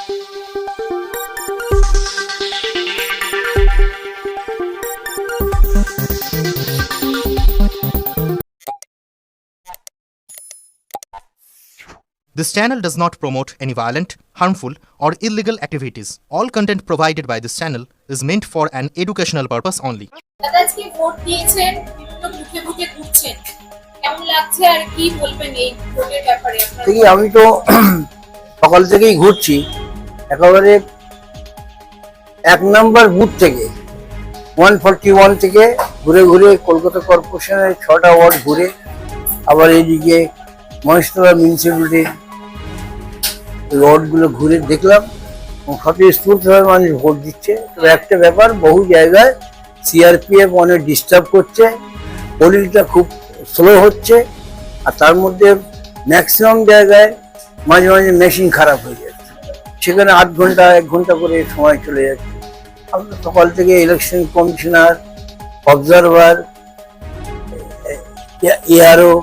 This channel does not promote any violent, harmful, or illegal activities. All content provided by this channel is meant for an educational purpose only. আজকে vote দিয়েছেন, বিভিন্ন বুথে বুথে ঘুরছেন, কেমন লাগছে আর কি বলবেন এই ভোটের ব্যাপারে? আপনারা আমি তো সকাল থেকেই ঘুরছি, একেবারে 1 নম্বর বুথ থেকে 141 থেকে ঘুরে ঘুরে কলকাতা কর্পোরেশনের 6টা ওয়ার্ড ঘুরে আবার এইদিকে মহেশতলা মিউনিসিপ্যালিটির ওয়ার্ডগুলো ঘুরে দেখলাম স্বতঃস্ফূর্তভাবে মানুষ ভোট দিচ্ছে। তবে একটা ব্যাপার, বহু জায়গায় সিআরপিএফ অনেক ডিস্টার্ব করছে, পোলিংটা খুব স্লো হচ্ছে, আর তার মধ্যে ম্যাক্সিমাম জায়গায় মাঝে মাঝে মেশিন খারাপ হয়ে যাচ্ছে, সেখানে 8 ঘন্টা 1 ঘন্টা করে সময় চলে যাচ্ছে। আমরা সকাল থেকে ইলেকশন কমিশনার, অবজারভার, এআরও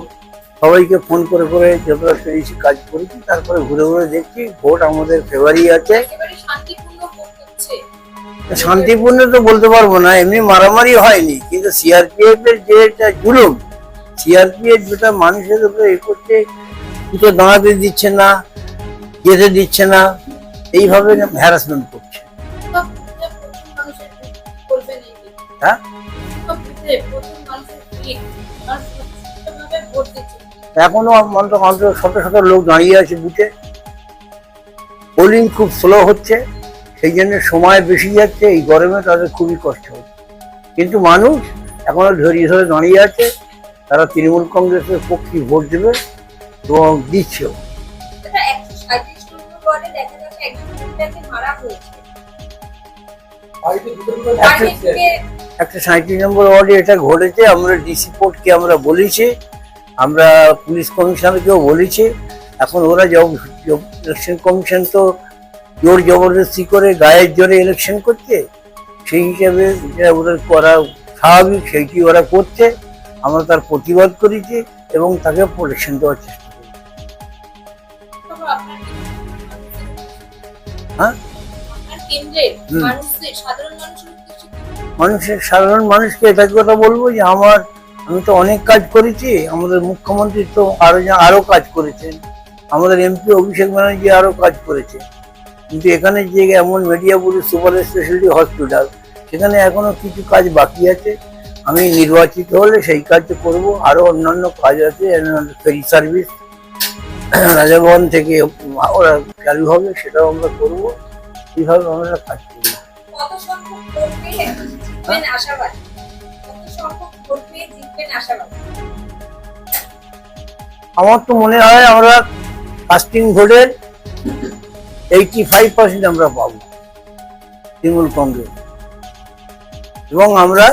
সবাইকে ফোন করে করে যতটা পেরেছি কাজ করেছি, তারপরে ঘুরে ঘুরে দেখছি ভোট আমাদের ফেভারই আছে। শান্তিপূর্ণ তো বলতে পারবো না, এমনি মারামারি হয়নি, কিন্তু সিআরপিএফ এর যেটা জুলুম, সিআরপিএফ যেটা মানুষের উপরে এ করছে, দুটো দাঁড়াতে দিচ্ছে না, যেতে দিচ্ছে না, এইভাবে হ্যারাসমেন্ট করছে। হ্যাঁ, এখনো অন্তত শত শত লোক দাঁড়িয়ে আছে বুথে। পোলিং খুব স্লো হচ্ছে, সেই জন্য সময় বেশি যাচ্ছে, এই গরমে তাদের খুবই কষ্ট হচ্ছে, কিন্তু মানুষ এখনো ধৈর্য ধরে দাঁড়িয়ে আছে। তারা তৃণমূল কংগ্রেসের পক্ষে ভোট দেবে এবং দিচ্ছেও। 137 নম্বর ওয়ার্ডে এটা ঘটেছে। আমরা ডিসি কোর্টকে আমরা বলেছি, আমরা পুলিশ কমিশনারকেও বলেছি। এখন ওরা ইলেকশন কমিশন তো জোর জবরদস্তি করে গায়ের জোরে ইলেকশন করছে, সেই হিসাবে যেটা ওদের করা স্বাভাবিক সেইটি ওরা করছে। আমরা তার প্রতিবাদ করেছি এবং তাকে প্রোটেকশন দেওয়ার চেষ্টা করি। হ্যাঁ, মানুষের সাধারণ মানুষকে এটা কথা বলবো যে আমি তো অনেক কাজ করেছি, আমাদের মুখ্যমন্ত্রী তো আরো কাজ করেছেন, আমাদের এমপি অভিষেক ব্যানার্জি আরো কাজ করেছে, কিন্তু এখানে যে এমন মেডিয়াপুর সুপার স্পেশালিটি হসপিটাল, সেখানে এখনো কিছু কাজ বাকি আছে। আমি নির্বাচিত হলে সেই কাজটা করব। আরো অন্যান্য কাজ আছে, ফেরি সার্ভিস রাজাভবন থেকে ওরা চালু হবে, সেটাও আমরা করবো। এইভাবে আমরা কাজ করি। আমার তো মনে হয় আমরা কাস্টিং ভোটের 85% আমরা পাবো তৃণমূল কংগ্রেস, এবং আমরা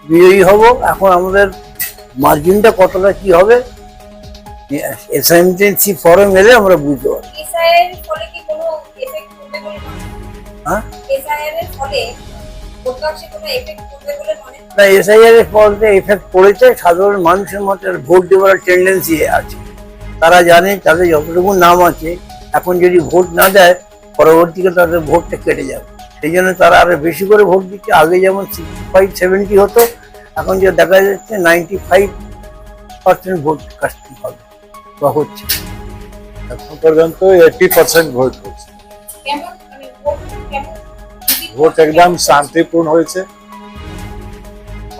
বিজয়ী হব। এখন আমাদের মার্জিনটা কতটা কি হবে এসআইএমসি ফর্ম এলে আমরা বুঝতে পারবো। না, এসআইআর এর ফলে এফেক্ট পড়েছে, সাধারণ মানুষের মধ্যে ভোট দেওয়ার টেন্ডেন্সি আছে। তারা জানে তাদের যতটুকু নাম আছে, এখন যদি ভোট না দেয় পরবর্তীকালে তাদের ভোটটা কেটে যাবে, সেই জন্য তারা আরো বেশি করে ভোট দিচ্ছে। আগে যেমন 65-70 হতো, এখন যে দেখা যাচ্ছে 95% ভোট কাস্টিং হবে বা হচ্ছে। এখন পর্যন্ত 80% ভোট হচ্ছে। ভোট একদম শান্তিপূর্ণ হয়েছে,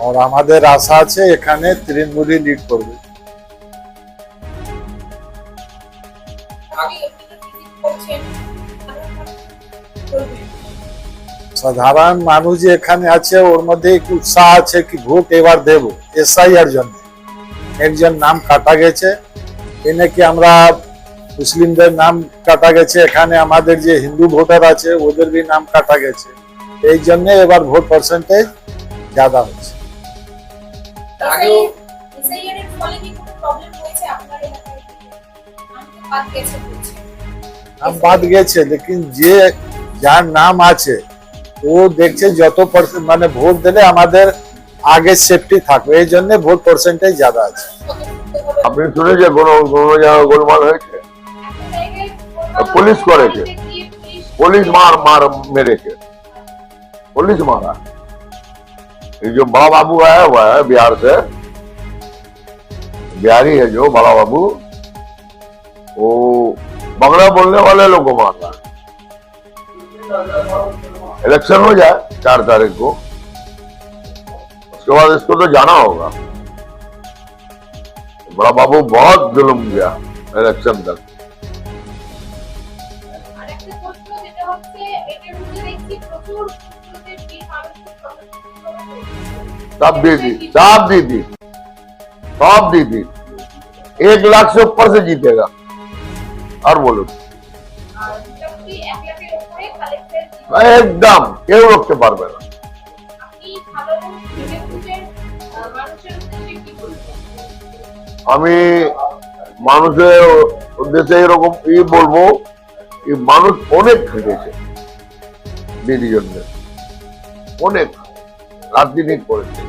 আর আমাদের আশা আছে এখানে তৃণমূলই লিড করবে। সাধারণ মানুষ যে এখানে আছে, ওর মধ্যে একটু উৎসাহ আছে কি ভোট এবার দেব। এসআইআর জন্য একজন নাম কাটা গেছে, এনে কি আমরা মুসলিমদের নাম কাটা গেছে, এখানে আমাদের যে হিন্দু ভোটার আছে ওদের भी নাম কাটা গেছে, এই জন্য এবার ভোট পার্সেন্টেজ ज्यादा হচ্ছে। নাম বাদ গেছে, लेकिन যে যার নাম আছে ও দেখছে যত পার্সেন্ট মানে ভোট দিলে আমাদের আগে সেফটি থাকবে, এই জন্য ভোট পার্সেন্টেজ ज्यादा আছে। আপনি শুনে যে কোনো জায়গায় গোলমাল হয়েছে? পুলিশ করেছে, पुलिस मार मेरे के, पुलिस मारा। ये जो बड़ा बाबू आया हुआ है बिहार से, बिहारी है जो बड़ा बाबू, वो बंगला बोलने वाले लोग को मार रहा है। इलेक्शन हो जाए 4 तारीख को, उसके बाद इसको तो जाना होगा। बड़ा बाबू बहुत जुल्म किया इलेक्शन तक। আরেকটা প্রশ্ন যেটা হচ্ছে এটার মধ্যে দেখছি প্রচুর পুত্রদের বিয়ে মানুষের सब दी थी, सब दी थी, सब दी थी। 1 लाख से ऊपर से जीतेगा। और बोलो আর যতই 1 লাখের উপরে কালেক্টর एकदम কেউ রুখতে পারবে না। আপনি সাধারণ বিবেকপুরের মানুষের উদ্দেশ্যে কি বলবেন? আমি মানুষের উদ্দেশ্যে এরকম বলবো কি মানুষ অনেক খেটেছে দিদির জন্য, অনেক রাজনীতি করেছে।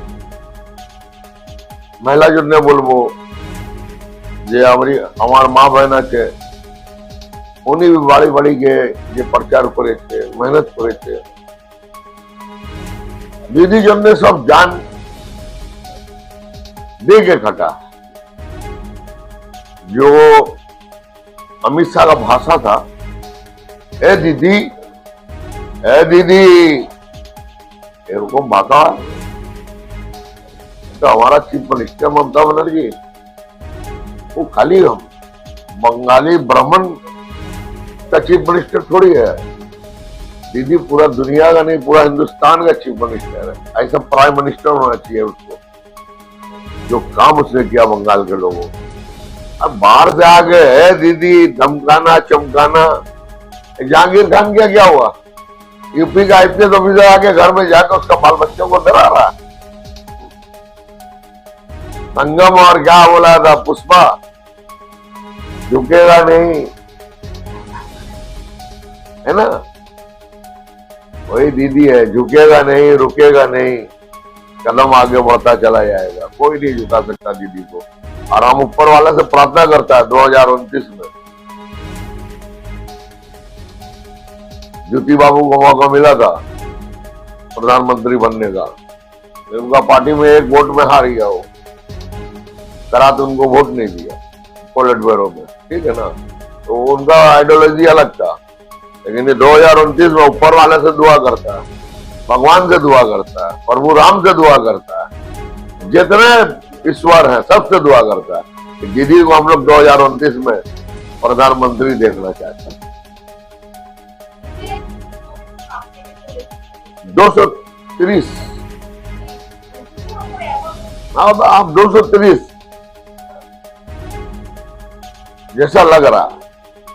মহিলার জন্য বলবো যে আমার মা বহন আছে, উনি বাড়ি বাড়ি গিয়ে যে প্রচার করেছে, মেহনত করেছে দিদির জন্য, সব জান दे के खटा। जो अमित शाह का भाषा था, ए दीदी एरकम भाषा तो हमारा चीफ मिनिस्टर ममता बनर्जी वो खाली हम बंगाली ब्राह्मण का चीफ मिनिस्टर थोड़ी है। दीदी पूरा दुनिया का नहीं, पूरा हिंदुस्तान का चीफ मिनिस्टर है। ऐसा प्राइम मिनिस्टर होना चाहिए उसको, जो काम उसने किया बंगाल के लोगों। अब बाहर से आ गए है दीदी धमकाना चमकाना। जहांगीर खान क्या हुआ? यूपी का आईपीएस ऑफिसर आके घर में जाकर उसका बाल बच्चों को डरा रहा। संगम और क्या बोला था पुष्पा, झुकेगा नहीं, है ना? वही दीदी है, झुकेगा नहीं, रुकेगा नहीं, कदम आगे बढ़ता चला जाएगा। कोई नहीं झुका सकता दीदी को। और हम ऊपर वाले से प्रार्थना करता है 2029 में ज्योति बाबू को मौका मिला था प्रधानमंत्री बनने का, उनका पार्टी में 1 वोट में हार गया। वो करा तो उनको वोट नहीं दिया पोलिट ब्यूरो में, ठीक है ना? तो उनका आइडियोलॉजी अलग था। लेकिन 2029 में ऊपर वाले से दुआ करता है, भगवान से दुआ करता है, प्रभु राम से दुआ करता है, जितने ईश्वर है सबसे दुआ करता है कि दीदी को हम लोग 2029 में प्रधानमंत्री देखना चाहते हैं। 230 अब आप 230 जैसा लग रहा,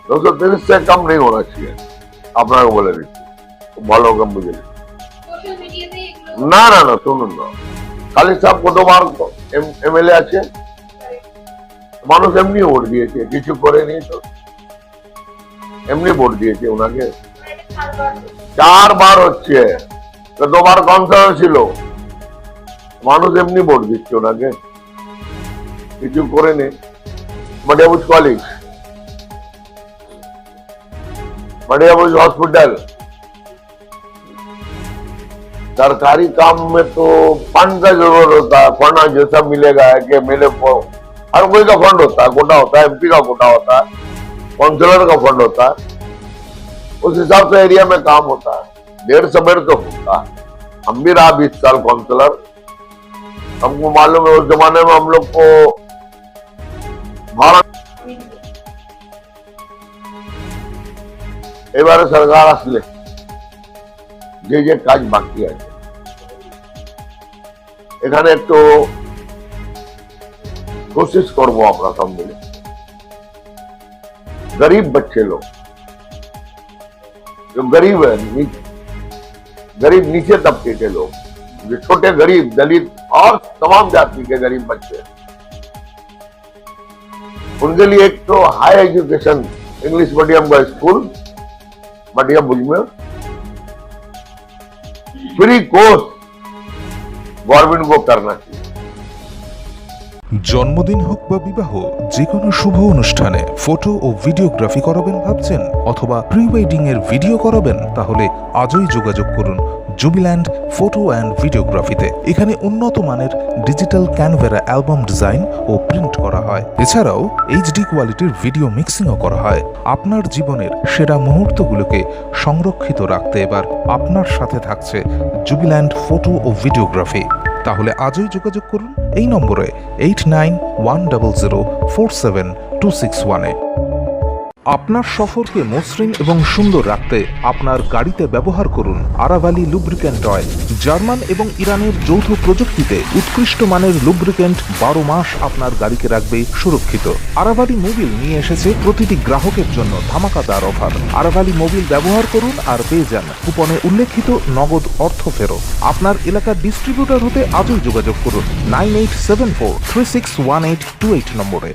230 से कम नहीं होना चाहिए। अपना को बोले ভালো কম বুঝে সোশ্যাল মিডিয়াতে এগুলো না না না শুনুন না, খালি সাহেব কতবার এমএলএ আছে, মানুষ এমনি ভোট দিয়েছে, কিছু করেনি তো, এমনি ভোট দিয়েছে ওনাকে। 4 বার হচ্ছে, কতবার কাউন্সিলর ছিল, মানুষ এমনি ভোট দিচ্ছে ওনাকে, কিছু করেনি। मडियाबुज कॉलेज, मडियाबुज हॉस्पिटल, सरकारी काम में तो फंड का जरूरत होता है। फंड जैसा मिलेगा है कि मेरे को हर कोई का फंड होता है, कोटा होता है, एमपी का कोटा होता है, काउंसिलर का फंड होता है, उस हिसाब से एरिया में काम होता है। 1.5 बेड तो होता है। हम भी रहा 20 साल काउंसिलर, हमको मालूम है उस जमाने में हम लोग को ভাড়া। এবারে সরকার আসলে যে যে কাজ বাকি আছে এখানে একটু कोशिश করবো আমরা সব মিলে। गरीब बच्चे लोग जो गरीब है, गरीब नीचे तबके के लोग, जो छोटे गरीब दलित और तमाम जाति के गरीब बच्चे, उनके लिए एक तो हाई एजुकेशन इंग्लिश मीडियम का स्कूल मडियाबुज में फ्री कोर्स गवर्नमेंट को करना चाहिए। জন্মদিন হোক বা বিবাহ, যে কোনো শুভ অনুষ্ঠানে ফটো ও ভিডিওগ্রাফি করাবেন ভাবছেন, অথবা প্রি ওয়েডিং এর ভিডিও করাবেন, তাহলে আজই যোগাযোগ করুন জুবিল্যান্ড ফটো অ্যান্ড ভিডিওগ্রাফিতে। এখানে উন্নত মানের ডিজিটাল ক্যানভেরা অ্যালবাম ডিজাইন ও প্রিন্ট করা হয়। এছাড়াও এইচডি কোয়ালিটির ভিডিও মিক্সিংও করা হয়। আপনার জীবনের সেরা মুহূর্তগুলোকে সংরক্ষিত রাখতে এবার আপনার সাথে থাকছে জুবিল্যান্ড ফটো ও ভিডিওগ্রাফি। তাহলে আজই যোগাযোগ করুন এই নম্বরে 8910047261-এ। আপনার সফরকে মসৃণ এবং সুন্দর রাখতে আপনার গাড়িতে ব্যবহার করুন আরাভালি লুব্রিক্যান্ট অয়েল। জার্মান এবং ইরানের যৌথ প্রযুক্তিতে উৎকৃষ্ট মানের লুব্রিক্যান্ট 12 মাস আপনার গাড়িকে রাখবে সুরক্ষিত। আরাভালি মোবিল নিয়ে এসেছে প্রতিটি গ্রাহকের জন্য ধামাকাদার অফার। আরাভালি মোবিল ব্যবহার করুন আর পেয়ে যান কুপনে উল্লেখিত নগদ অর্থ ফেরত। আপনার এলাকার ডিস্ট্রিবিউটর হতে আজই যোগাযোগ করুন 9874361828 নম্বরে।